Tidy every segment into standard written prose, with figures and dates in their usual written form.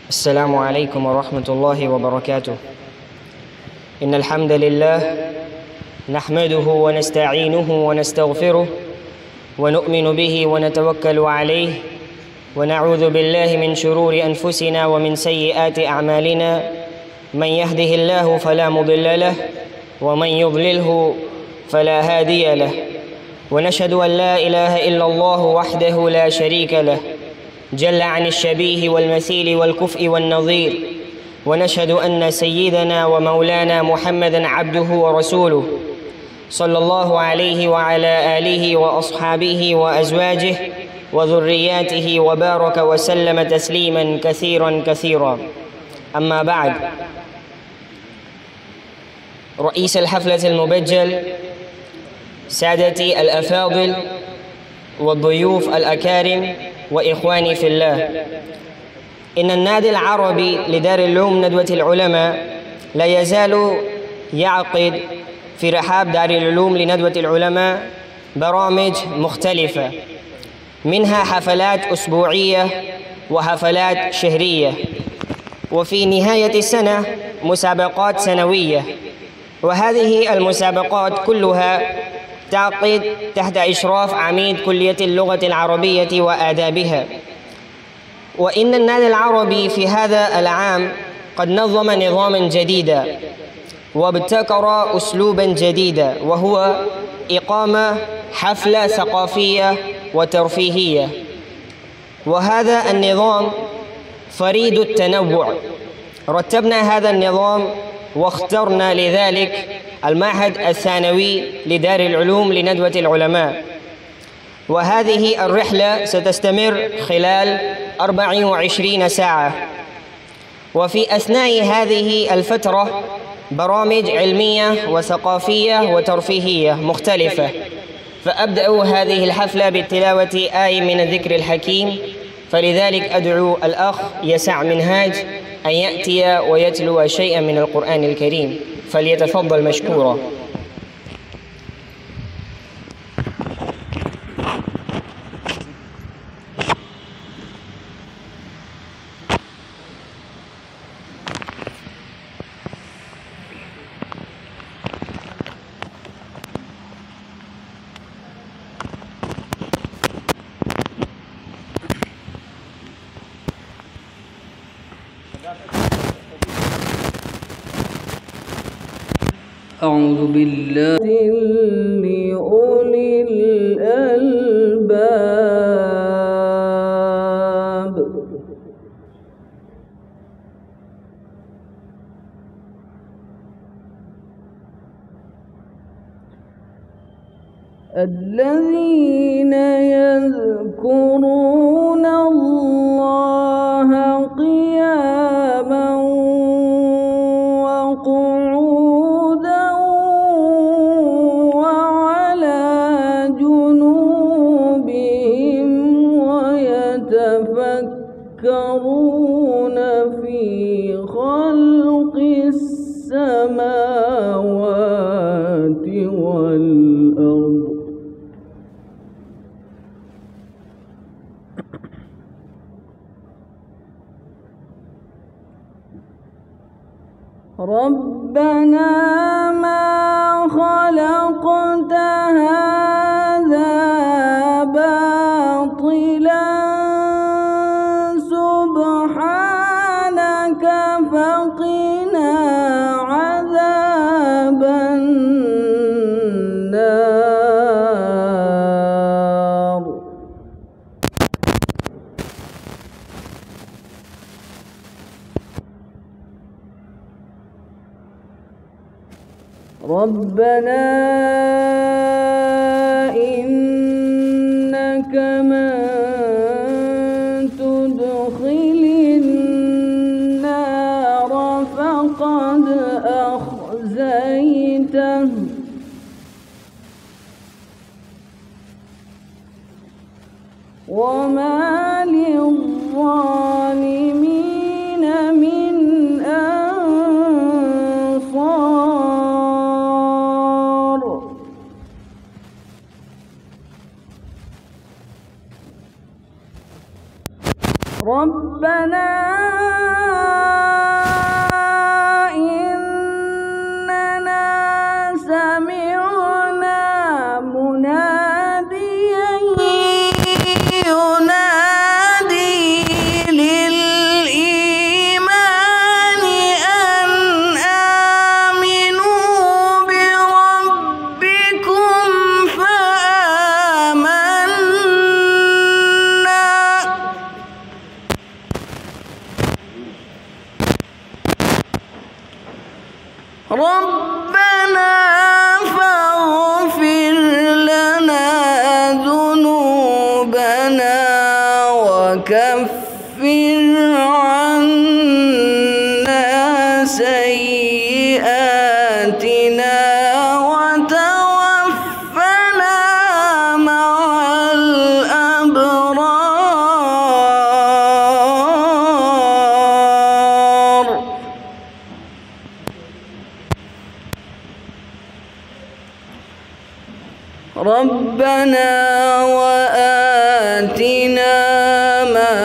السلام عليكم ورحمة الله وبركاته. إن الحمد لله نحمده ونستعينه ونستغفره ونؤمن به ونتوكل عليه، ونعوذ بالله من شرور أنفسنا ومن سيئات أعمالنا. من يهده الله فلا مضل له، ومن يضلله فلا هادي له. ونشهد أن لا إله إلا الله وحده لا شريك له، جل عن الشبيه والمثيل والكفء والنظير. ونشهد أن سيدنا ومولانا محمدًا عبده ورسوله، صلى الله عليه وعلى آله وأصحابه وأزواجه وذرياته وبارك وسلم تسليمًا كثيرًا كثيرًا. أما بعد، رئيس الحفلة المبجل، سادتي الأفاضل والضيوف الأكارم وإخواني في الله، إن النادي العربي لدار العلوم ندوة العلماء لا يزال يعقد في رحاب دار العلوم لندوة العلماء برامج مختلفة، منها حفلات أسبوعية وحفلات شهرية، وفي نهاية السنة مسابقات سنوية. وهذه المسابقات كلها تعقد تحت إشراف عميد كلية اللغة العربية وآدابها. وإن النادي العربي في هذا العام قد نظم نظامًا جديدًا وابتكر أسلوبًا جديدًا، وهو إقامة حفلة ثقافية وترفيهية. وهذا النظام فريد التنوع. رتبنا هذا النظام واخترنا لذلك المعهد الثانوي لدار العلوم لندوة العلماء. وهذه الرحلة ستستمر خلال 24 ساعة، وفي أثناء هذه الفترة برامج علمية وثقافية وترفيهية مختلفة. فأبدأ هذه الحفلة بتلاوة آية من الذكر الحكيم، فلذلك أدعو الأخ يسع منهاج أن يأتي ويتلو شيئا من القرآن الكريم، فليتفضل مشكورا. أعوذ بالله لأولي الألباب. الذين يذكرون الله قيامًا وقعودًا وعلى جنوبهم ويتفكرون في خلق السماوات والأرض ربنا ما خلقت هذا باطلا سبحانك فقنا عذاب النار. ربنا إنك من تدخل النار فقد أخزيته وما للظالمين من أنصار. ربنا فاغفر لنا ذنوبنا وكفر عنا سيئاتنا وتوفنا مع الأبرار. ربنا وآتنا ما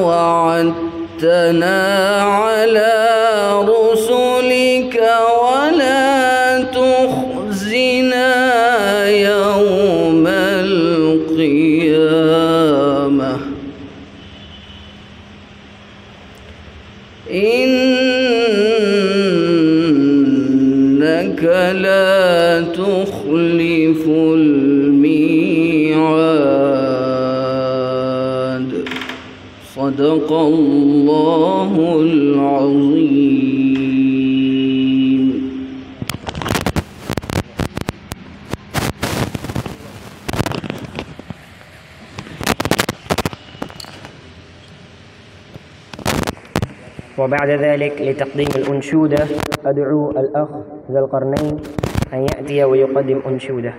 وعدتنا على رسلك ولا تخزنا يوم القيامة إنك لا تخلف الميعاد. صدق الله العظيم. وبعد ذلك لتقديم الأنشودة أدعو الأخ ذا القرنين أن يأتي ويقدم أنشودة.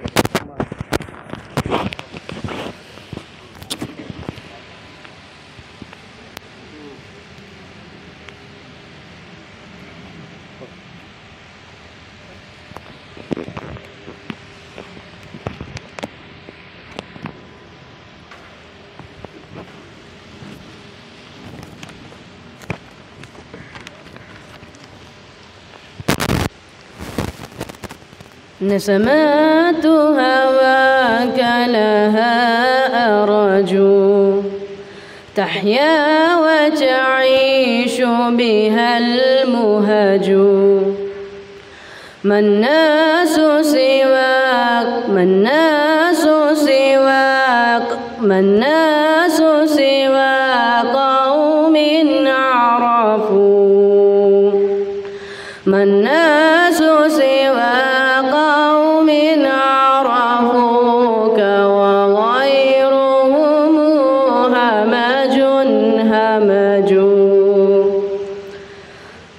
نسمات هواك لها أرجو تحيا وتعيش بها المهج. ما الناس سواك ما الناس سواك ما الناس سوى قوم عرفوا ما الناس سوى قوم عرفوك وغيرهم همج همج.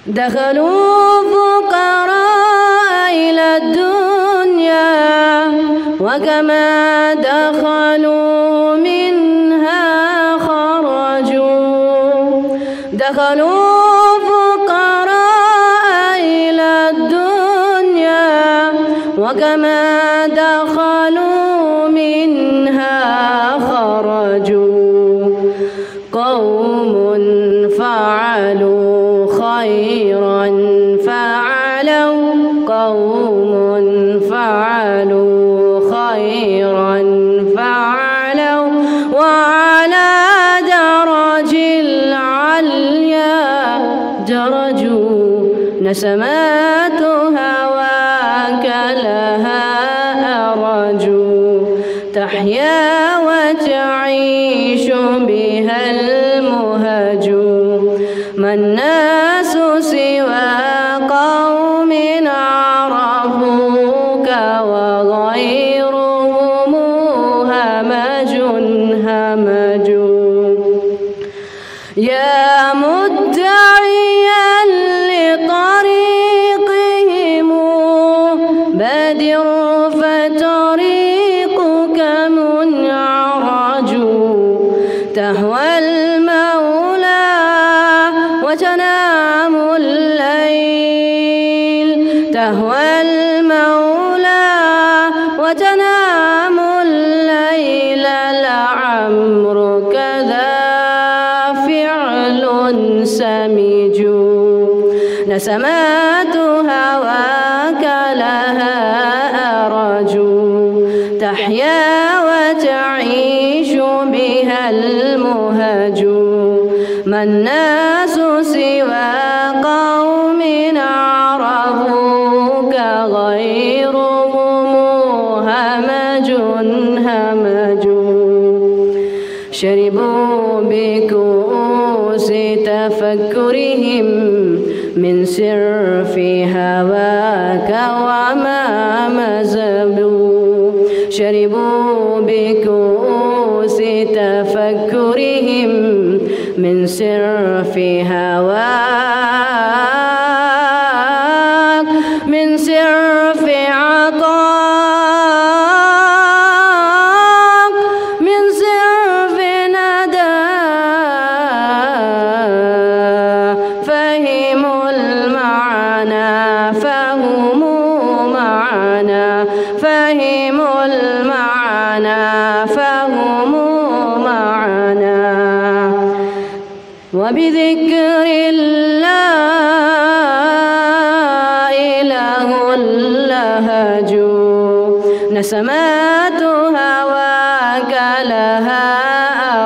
دخلوا فقراء إلى الدنيا وكما دخلوا منها خرجوا. دخلوا فقراء إلى الدنيا وكما دخلوا منها خرجوا. قوم فعلوا خيرا فعلوا قوم فعلوا خيرا فعلوا وعلى درج العليا درجوا. نسمات هواك لها أرجو تحيا وتعيش بها المهج. ما الناس سوى قوم عرفوك وغيرهم همج همج. يا مدعيا لطريقهم بادر فطريقك منعرج. تهوى المولى وتنام الليل تهوى المولى وتنام الليل لعمرك ذا فعل سمج. نسمات هواك لها أرجو تحيا وتعيش بها المهج. ما الناس سوى قوم عرفوك غيرهم همج همج. شربوا بكؤوس تفكرهم من سرف هواك وما مزبوا شربوا بكؤوس تفكرهم من سرف هواك من سرف عطاك من سرف نداك فهموا المعنى فهموا معنا فهموا المعنى فهموا معنا وبذكر الله له اللهج نسمات هواك لها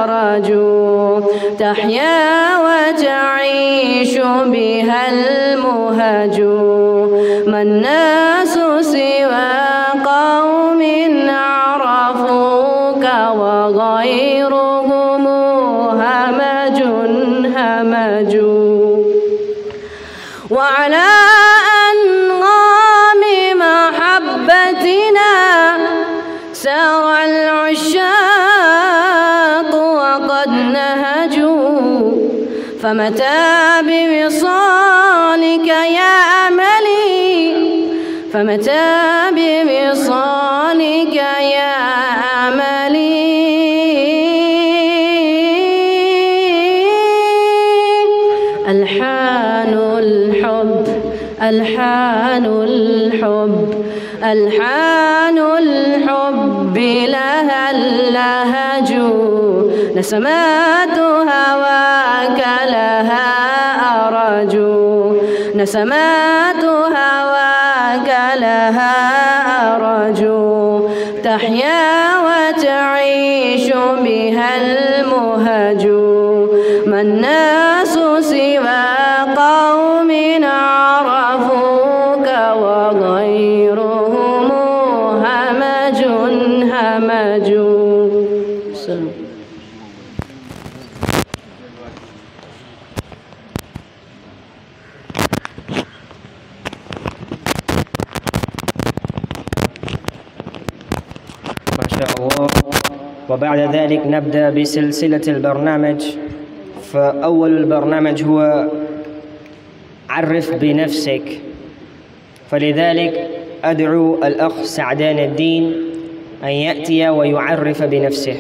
أرجو تحيا وتعيش بها المهج ما الناس سوى قوم عرفوك وغيرهم همج همج وعلى أنغام محبتنا سار العشاق وقد نهجوا فمتى بوصالك يا أملي فمتى بوصالك يا أملي ألحان الحب ألحان الحب ألحان الحب لها اللهج نسمات هواك لها أرجو نسمات هواك لها أرجو تحيا وتعيش بها المهج ما الناس سوى قوم عرفوك وغيرهم همج همج ما شاء الله. وبعد ذلك نبدأ بسلسلة البرنامج. فأول البرنامج هو عرف بنفسك، فلذلك أدعو الأخ سعدان الدين أن يأتي ويعرف بنفسه.